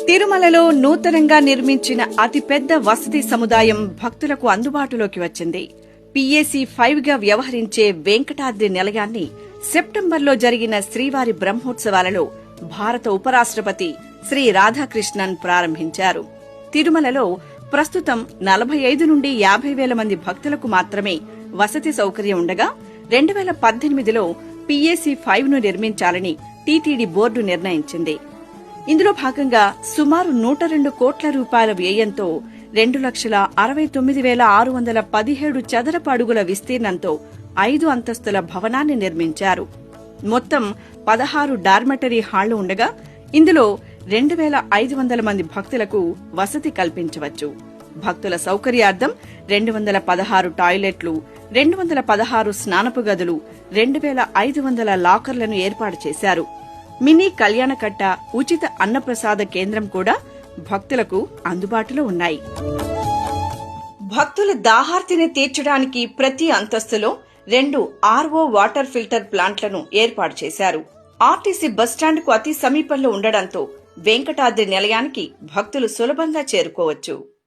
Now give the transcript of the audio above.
తిరుమలలో నూతనంగా నిర్మించిన అతిపెద్ద వసతి సముదాయం భక్తులకు అందుబాటులోకి వచ్చింది. PAC 5గా వ్యవహరించే వెంకటాద్రి నిలయాన్ని సెప్టెంబర్లో జరిగిన శ్రీవారి బ్రహ్మోత్సవాలలో భారత ఉపరాష్ట్రపతి శ్రీ రాధాకృష్ణన్ ప్రారంభించారు. తిరుమలలో ప్రస్తుతం 45 నుండి 50 వేల మంది భక్తులకు మాత్రమే వసతి సౌకర్యం ఉండగా 2018లో PAC 5ను నిర్మించాలని టీటీడీ బోర్డు నిర్ణయించింది. ఇందులో భాగంగా సుమారు 102 కోట్ల రూపాయల వ్యయంతో 2,69,617 చదరపు అడుగుల విస్తీర్ణంతో 5 అంతస్తుల భవనాన్ని నిర్మించారు. మొత్తం 16 డార్మెటరీ హాళ్లు ఉండగా ఇందులో 2,500 మంది భక్తులకు వసతి కల్పించవచ్చు. భక్తుల సౌకర్యార్థం 216 టాయిలెట్లు, 216 స్నానపు గదులు, 2,500 లాకర్లను ఏర్పాటు చేశారు. మినీ కళ్యాణకట్ట, ఉచిత అన్నప్రసాద కేంద్రం కూడా భక్తులకు అందుబాటులో ఉన్నాయి. భక్తుల దాహార్తిని తీర్చడానికి ప్రతి అంతస్తులో 2 RO వాటర్ ఫిల్టర్ ప్లాంట్లను ఏర్పాటు చేశారు. ఆర్టీసీ బస్టాండ్కు అతి సమీపంలో ఉండడంతో వెంకటాద్రి నిలయానికి భక్తులు సులభంగా చేరుకోవచ్చు.